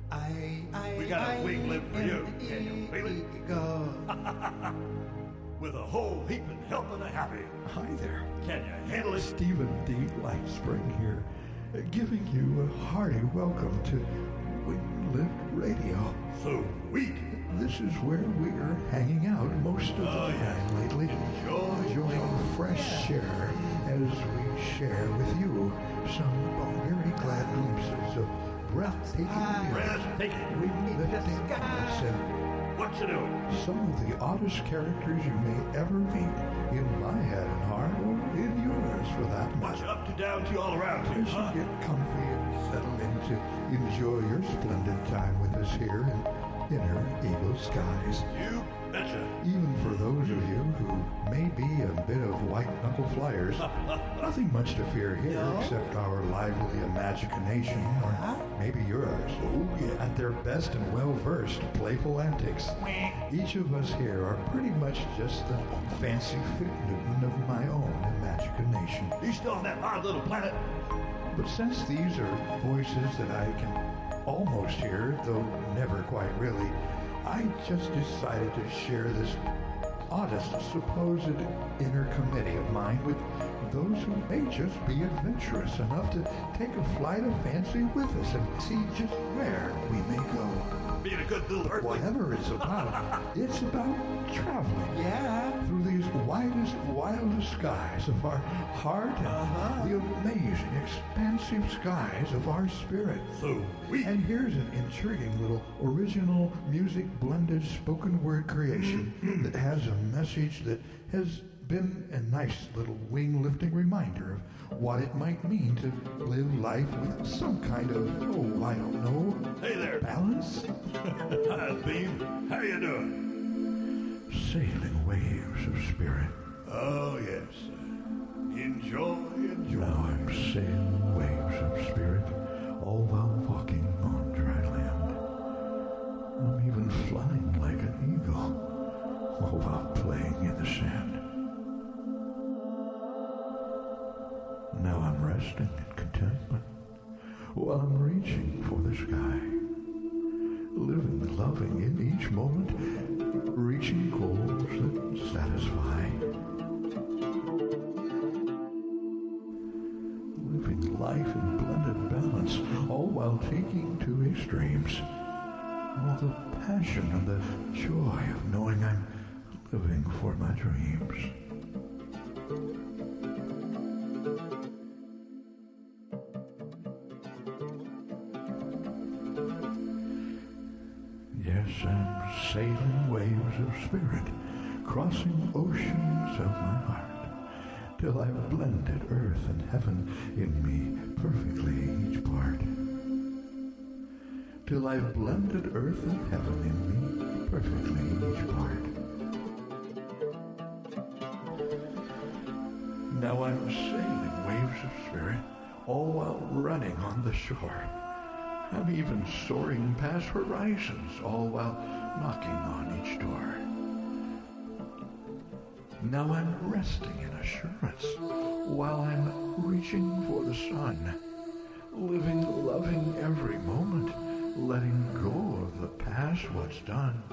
We got a wing lift for you. Can you feel it? Go. With a whole heapin, helpin, a happy. Hi there. Can you handle it? Stephen D. Lightspring here, giving you a hearty welcome to Lift Ray-Dio. Sweet. This is where we are hanging out most of the time lately, enjoying fresh air as we share with you some very glad glimpses of breathtaking lifting us and what you doing? some of the oddest characters you may ever meet in my head and heart, or in yours for that What's matter. up to down to all around you, As you get comfy and settle in to enjoy your splendid time with us here in inner Eagle skies. You betcha. Even for those of you who may be a bit of white-knuckle flyers, nothing much to fear here except our lively imagination, or maybe yours, at their best and well-versed playful antics. Each of us here are pretty much just the fancy footnoon of my own imagination. You still on that odd little planet? But since these are voices that I can almost hear, though never quite really, I just decided to share this oddest supposed inner committee of mine with those who may just be adventurous enough to take a flight of fancy with us and see just where we may go. Being a good little earthly. Whatever it's about traveling through these widest, wildest skies of our heart and the amazing, expansive skies of our spirit. Sweet. And here's an intriguing little original music blended spoken word creation that has a message that has been a nice little wing lifting reminder of what it might mean to live life with some kind of, I don't know, Hey there. balance? Hi, Beam. How you doing? Sailing waves of spirit. Oh, yes. Enjoy. Now I'm sailing waves of spirit, all while walking on dry land. I'm even flying like an eagle, all while playing in the sand. Now I'm resting in contentment, while I'm reaching for the sky. Living, loving in each moment, reaching goals that satisfy. Living life in blended balance, all while taking to extremes. All the passion and the joy of knowing I'm living for my dreams. Yes, I'm sailing waves of spirit, crossing oceans of my heart, till I've blended earth and heaven in me perfectly each part. Till I've blended earth and heaven in me perfectly each part. Now I'm sailing waves of spirit, all while running on the shore. I'm even soaring past horizons, all while knocking on each door. Now I'm resting in assurance, while I'm reaching for the sun. Living, loving every moment, letting go of the past, what's done.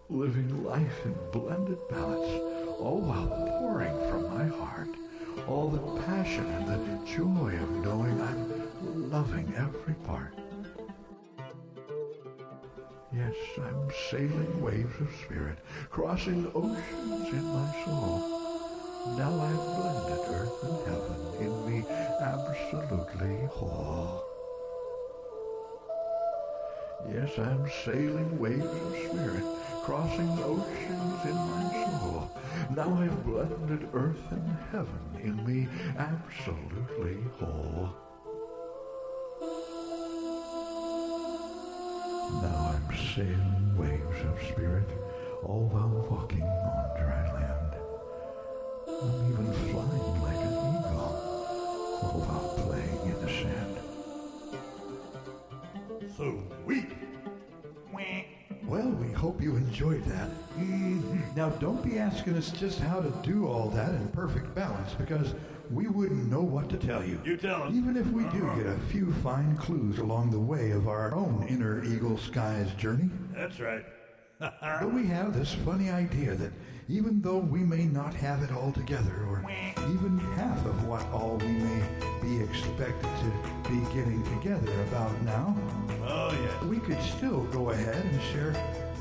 Living life in blended balance, all while pouring from my heart all the passion and the joy of knowing I'm loving every part. Yes, I'm sailing waves of spirit, crossing oceans in my soul. Now I've blended earth and heaven in me absolutely whole. Yes, I'm sailing waves of spirit, crossing oceans in my soul. Now I've blended earth and heaven in me absolutely whole. Now I'm sailing waves of spirit, all while walking on dry land. I'm even flying like an eagle, all while playing in the sand. Sweet. Well, we hope you enjoyed that. Now, don't be asking us just how to do all that in perfect balance, because we wouldn't know what to tell you. You tell him. Even if we do get a few fine clues along the way of our own inner Eagle Skies journey. That's right. But we have this funny idea that even though we may not have it all together, or even half of what all we may be expected to be getting together about now, Oh, yeah. we could still go ahead and share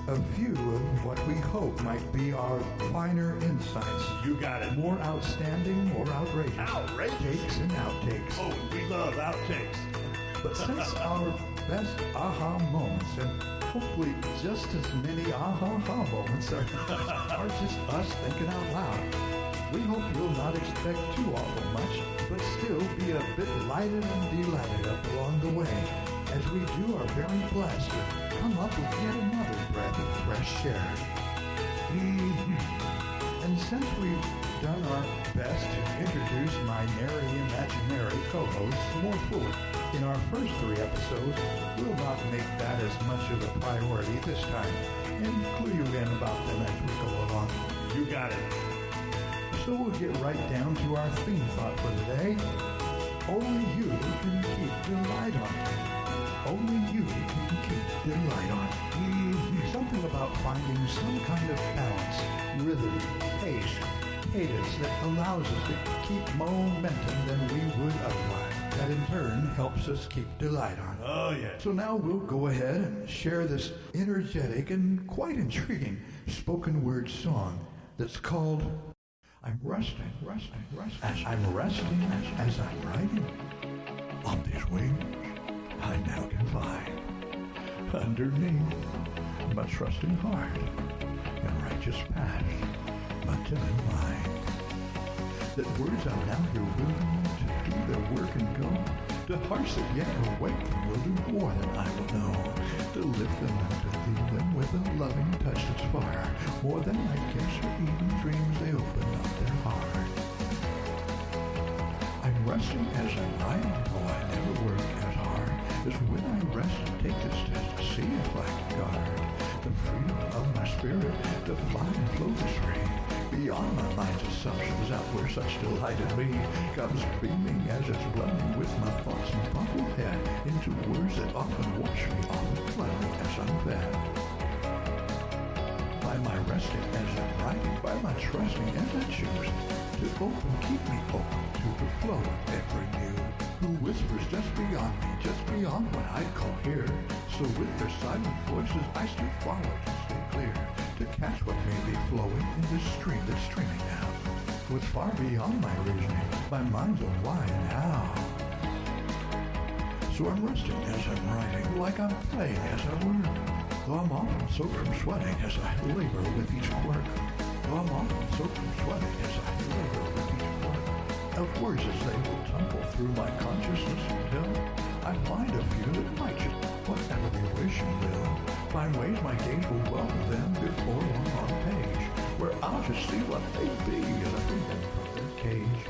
a few of what we hope might be our finer insights. You got it. More outstanding, more outrageous. Outrageous? Takes and outtakes. Oh, we love outtakes. But since our best aha moments, and hopefully just as many aha moments are just us thinking out loud, we hope you'll not expect too awful much, but still be a bit lighted and delighted up along the way as we do our very best to come up with yet another breath of fresh air. And since we've done our best to introduce my nary imaginary co-hosts more fully in our first 3 episodes, we'll not make that as much of a priority this time and clue you in about them as we go along. You got it. So we'll get right down to our theme thought for today. Only you can keep the light on. Only you can keep the light on. Something about finding some kind of balance, rhythm, pace, cadence that allows us to keep momentum than we would otherwise. That in turn helps us keep the light on. Oh, yeah. So now we'll go ahead and share this energetic and quite intriguing spoken word song that's called I'm resting as I'm riding on these wings I now can fly. Underneath my trusting heart and righteous path, my timid mind. That words I'm now here willing to do their work and go. To hearts that yet awaken will do more than I will know. To lift them and to lead them with a loving touch that's far more than I guess or even dreams they open up their heart. I'm resting as I'm riding, though I never work as hard as when I rest and take this test to see if I can guard the freedom of my spirit to fly and float this free beyond my mind's assumptions out where such delight in me comes beaming as it's blending with my thoughts and thoughtful head into words that often wash me off and flood me as I'm fed. By my resting as I'm riding, by my trusting as I choose to open, keep me open to the flow of every mood, who whispers just beyond me, just beyond what I'd call here. So with their silent voices I still follow to stay clear, to catch what may be flowing in this stream that's streaming now, what's far beyond my reasoning, my mind's on why and how. So I'm resting as I'm riding, like I'm playing as I work, though I'm often soaked from sweating as I labor with each quirk, though I'm often soaked from sweating as I labor with each quirk of words as they will tumble through my consciousness until I find a few that might just, whatever they wish and will, find ways my gaze will welcome them before long on page, where I'll just see what they be as I free them from their cage.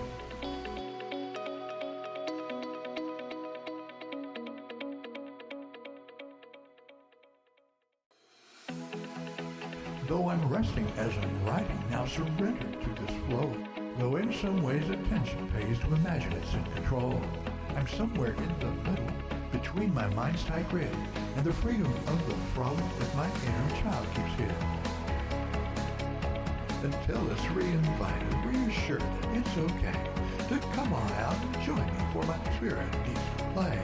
Though I'm resting as I'm riding, now surrendered to this flow. Though in some ways attention pays to imagine it's in control. I'm somewhere in the middle, between my mind's tight grid and the freedom of the frolic that my inner child keeps hidden. Until it's re-invited, reassured that it's okay to come on out and join me for my spirit needs to play.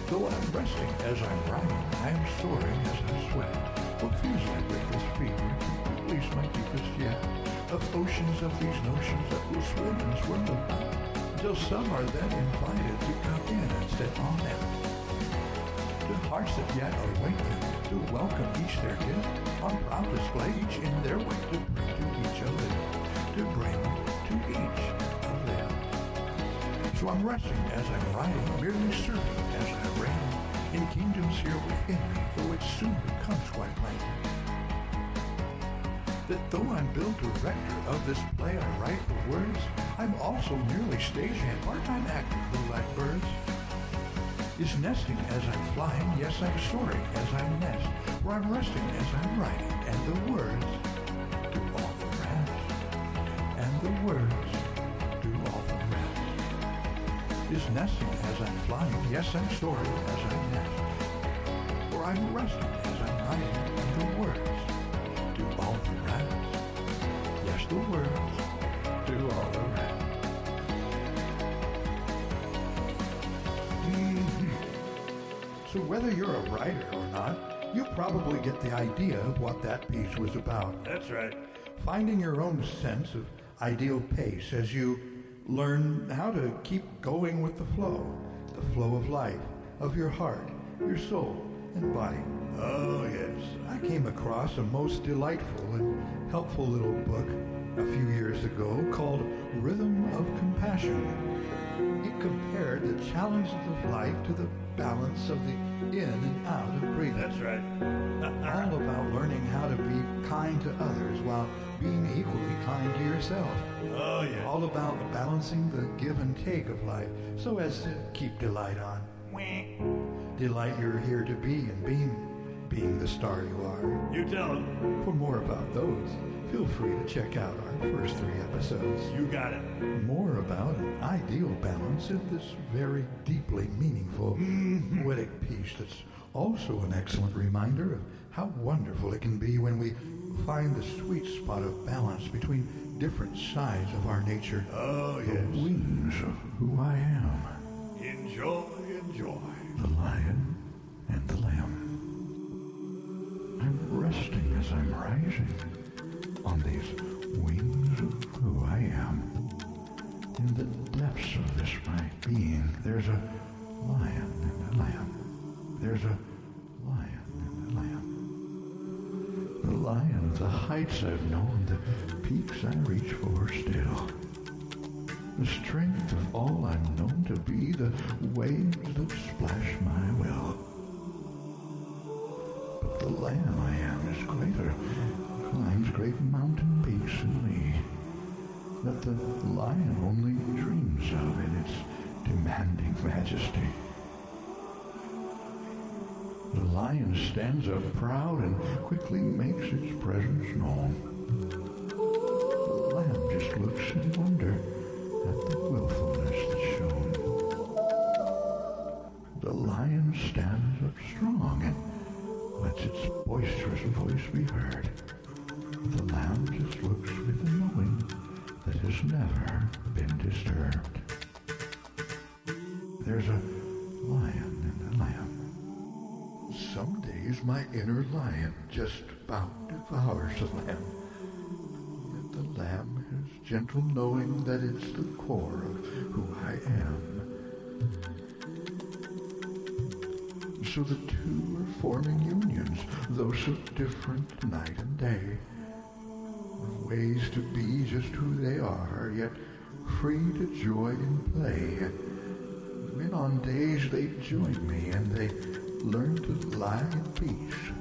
Though I'm resting as I'm riding, I am soaring as I sweat, confusing with this fever to release my deepest yet of oceans of these notions that will swim and swim about, until some are then invited to come in and sit on them. To hearts that yet await them, to welcome each their gift, on proud display each in their way to bring to each of them, to bring to each of them. So I'm resting as I'm riding, merely serving as I reign, in kingdoms here within me, though it soon becomes quite plain that though I'm build director of this play I write for words, I'm also merely stagehand, part-time actor who, like birds, is nesting as I'm flying, yes, I'm soaring as I nest, where I'm resting as I'm writing, and the words do all the rest. words do all the rest. Is nesting as I'm flying, yes, I'm soaring as I nest. For I'm resting as I'm riding, and the words do all the rest. Yes, the words do all the rest. So whether you're a writer or not, you probably get the idea of what that piece was about. That's right. Finding your own sense of ideal pace as you learn how to keep going with the flow of life, of your heart, your soul, and body. Oh, yes. I came across a most delightful and helpful little book a few years ago called Rhythm of Compassion. It compared the challenges of life to the balance of the in and out of breathing. That's right. All about learning how to be kind to others while being equally kind to yourself. Oh, yeah. All about balancing the give and take of life so as to keep delight on. Delight you're here to be and being the star you are. You tell him. For more about those, feel free to check out our first 3 episodes. You got it. More about an ideal balance in this very deeply meaningful poetic piece that's also an excellent reminder of how wonderful it can be when we find the sweet spot of balance between different sides of our nature. Oh, yes. The wings of who I am. Enjoy, enjoy. The lion and the lamb. I'm resting as I'm rising on these wings of who I am. In the depths of this my being, there's a lion and a lamb. There's a lion and a lamb. The lion of the heights I've known, the peaks I reach for still. The strength of all I'm known to be, the waves that splash my will. But the lamb I am is greater, climbs great mountain peaks in me, that the lion only dreams of in its demanding majesty. The lion stands up proud and quickly makes its presence known. The lamb just looks in wonder at the willfulness that's shown. The lion stands up strong and lets its boisterous voice be heard. The lamb just looks with a knowing that has never been disturbed. There's a lion and a lamb. Some days my inner lion just about devours the lamb. Yet the lamb has gentle knowing that it's the core of who I am. So the two are forming unions, though so different night and day. Ways to be just who they are, yet free to joy and play. When on days they join me and they learn to lie in peace,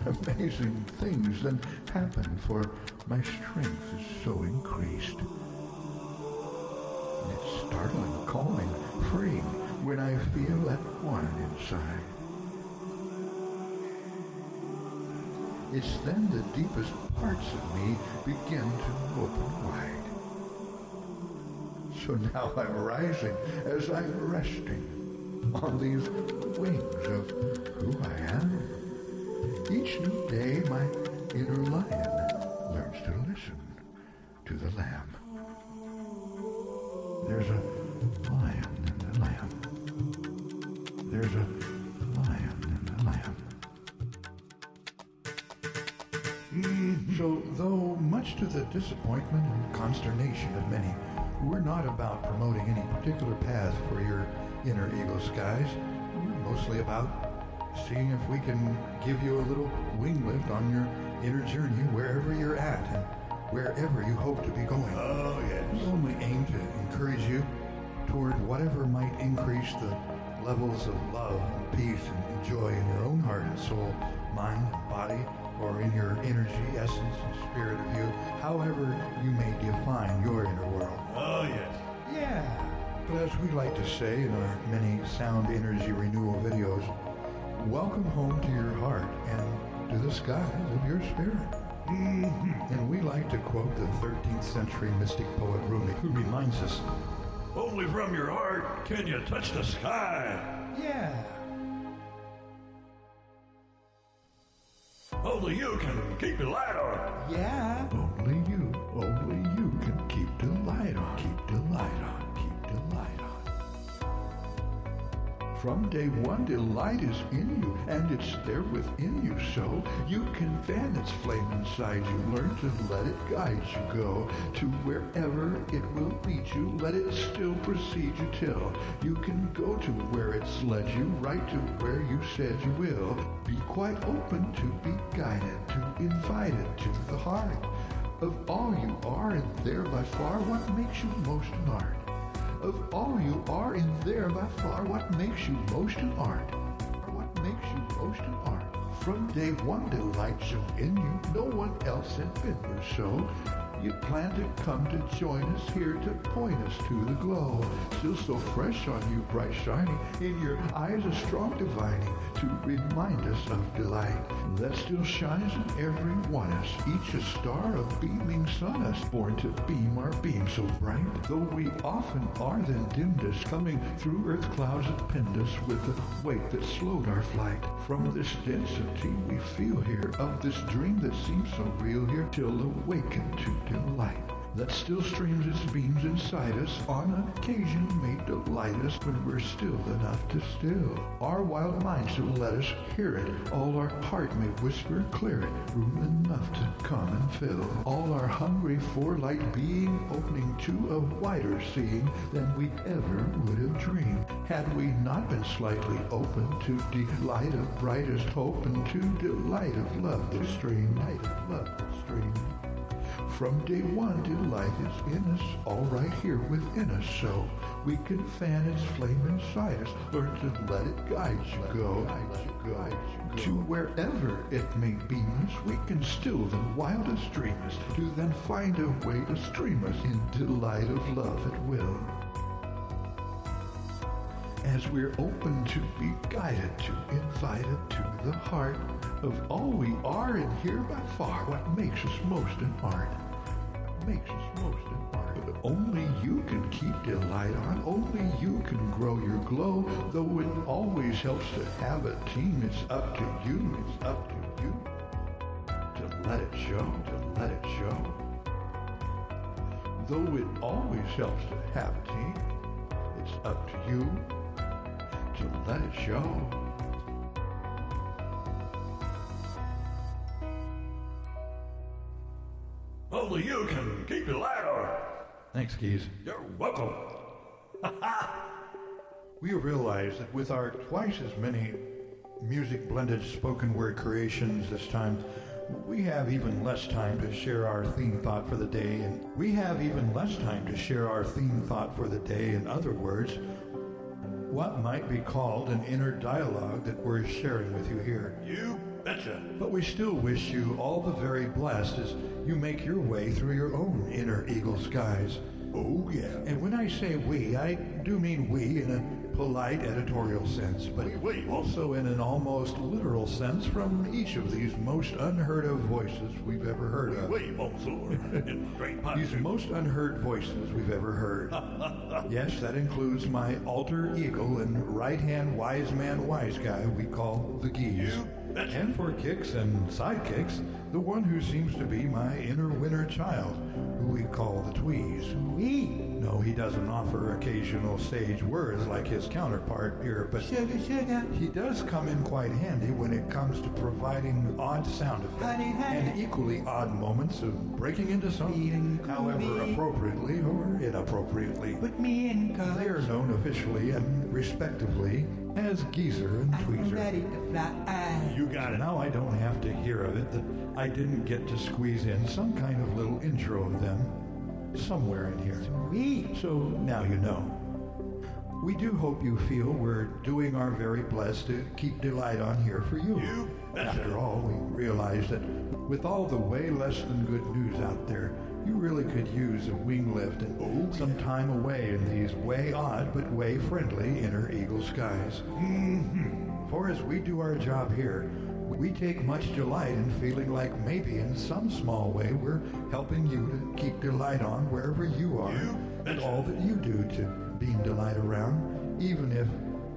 amazing things then happen, for my strength is so increased. It's startling, calming, freeing when I feel at one inside. It's then the deepest parts of me begin to open wide. So now I'm rising as I'm resting on these wings of who I am. Each new day my inner lion learns to listen to the lamb. There's a lion and a lamb. There's a lion and a lamb. So, though much to the disappointment and consternation of many, we're not about promoting any particular path for your inner eagle skies. We're mostly about seeing if we can give you a little wing lift on your inner journey wherever you're at and wherever you hope to be going. Oh, yes. We only aim to encourage you toward whatever might increase the levels of love and peace and joy in your own heart and soul, mind and body, or in your energy, essence, and spirit of you, however you may define your inner world. Oh, yes. Yeah. But as we like to say in our many sound energy renewal videos, welcome home to your heart and to the skies of your spirit. And we like to quote the 13th century mystic poet Rumi, who reminds us, only from your heart can you touch the sky. yeah, Only you can keep the light on. yeah, only you can keep the light on, keep the light on, keep the light on. From day one, delight is in you, and it's there within you, so you can fan its flame inside you. Learn to let it guide you, go to wherever it will lead you. Let it still precede you till you can go to where it's led you, right to where you said you will. Be quite open to be guided, to invited to the heart of all you are, and there by far what makes you most an art. Of all you are in there by far, what makes you most an art? What makes you most an art? From day one, delight so in you, no one else had been there, so you plan to come to join us here to point us to the glow. Still so fresh on you, bright shining, in your eyes a strong divining, to remind us of delight that still shines in every one of us, each a star of beaming sun, us born to beam our beam so bright. Though we often are then dimmed us, coming through earth clouds that pinned us with the weight that slowed our flight. From this density we feel here, of this dream that seems so real here, till awakened to delight that still streams its beams inside us, on occasion may delight us when we're still enough to still our wild minds to let us hear it. All our heart may whisper, clear it, room enough to come and fill all our hungry for light being, opening to a wider seeing than we ever would have dreamed, had we not been slightly open to delight of brightest hope, and to delight of love the stream, light of love the stream. From day one, delight is in us, all right here within us, so we can fan its flame inside us. Learn to let it guide you, go to wherever it may beam us. We can still the wildest dream us, to then find a way to stream us in delight of love at will. As we're open to be guided, to invited to the heart of all we are, and here by far what makes us most an art. Makes us most an art. But only you can keep delight on, only you can grow your glow, though it always helps to have a team. It's up to you, it's up to you to let it show, to let it show. Though it always helps to have a team, it's up to you to let it show. Only you can keep the light on. Thanks, Geeze. You're welcome. We realize that with our twice as many music-blended spoken word creations this time, we have even less time to share our theme thought for the day, and we have even less time to share our theme thought for the day. In other words, what might be called an inner dialogue that we're sharing with you here. You betcha. But we still wish you all the very blessed as you make your way through your own inner eagle skies. Oh, yeah. And when I say we, I do mean we in a polite editorial sense, but Oui. also in an almost literal sense from each of these most unheard of voices we've ever heard of. Oui, bonjour. In great These positive. most unheard voices we've ever heard. Yes, that includes my alter eagle and right-hand wise man wise guy we call the Geeze. You betcha. And for kicks and sidekicks, the one who seems to be my inner winner child, who we call the Tweeze. No, he doesn't offer occasional sage words like his counterpart here, but Sugar. he does come in quite handy when it comes to providing odd sound effects and equally odd moments of breaking into song, however appropriately or inappropriately. Put me in, cause They are known officially and respectively as Geezer and I'm Tweezer. ready to fly. You got it. Now I don't have to hear of it that I didn't get to squeeze in some kind of little intro of them somewhere in here. So now you know. We do hope you feel we're doing our very best to keep delight on here for you. You betcha. After all, we realize that with all the way less than good news out there, you really could use a wing lift and some time away in these way odd but way friendly inner eagle skies. For as we do our job here, We take much delight in feeling like maybe in some small way we're helping you to keep delight on wherever you are and all that you do to beam delight around, even if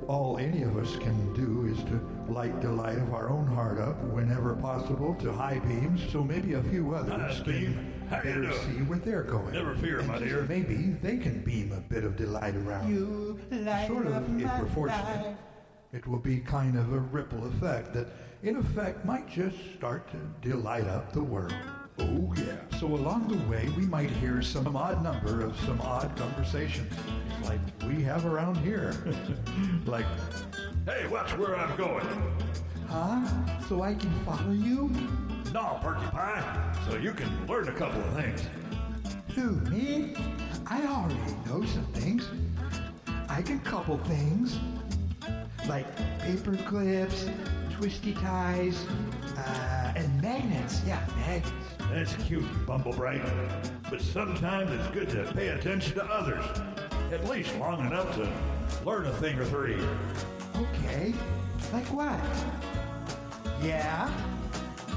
all any of us can do is to light delight of our own heart up whenever possible to high beams, so maybe a few others can better see where they're going. Never fear, my dear. Maybe they can beam a bit of delight around. You light Sort up of, if my we're fortunate. life. It will be kind of a ripple effect that, in effect, might just start to delight up the world. Oh, yeah. So along the way, we might hear some odd number of some odd conversations, like we have around here. Like, Hey, watch where I'm going. Huh? So I can follow you? No, Porcupine, so you can learn a couple of things. Who, me? I already know some things. I can couple things. Like paper clips, twisty ties, and magnets. Yeah, magnets. That's cute, Bumblebright. But sometimes it's good to pay attention to others. At least long enough to learn a thing or three. Okay. Like what? Yeah?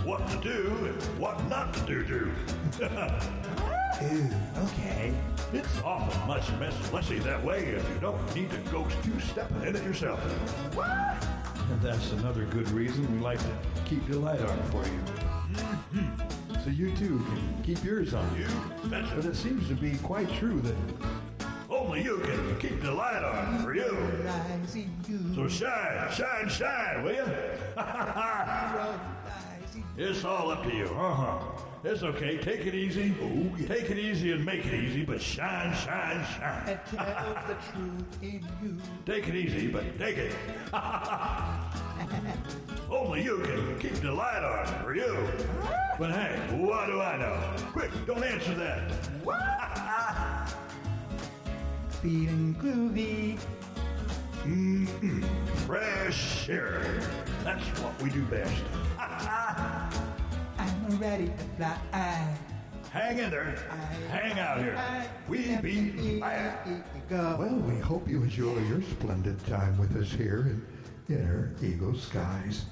What to do and what not to do. Ooh, okay. It's often much messy that way if you don't need to go two-stepping in it yourself. and that's another good reason we like to keep the light on for you. So you too can keep yours on. You betcha. But it seems to be quite true that Only you can keep the light on for you. Lies in you. So shine, shine, shine, will you? Lies in It's all up to you. It's okay. Take it easy. Oh, yeah. Take it easy and make it easy, but shine, shine, shine. and tell the truth in you. Take it easy, but take it. Only you can keep the light on for you. But hey, what do I know? Quick, don't answer that. Feeling groovy. Fresh air. That's what we do best. I'm ready to fly. Hang in there. Hang out here. We be back. Go. well, we hope you enjoy your splendid time with us here in Inner Eagle Skies.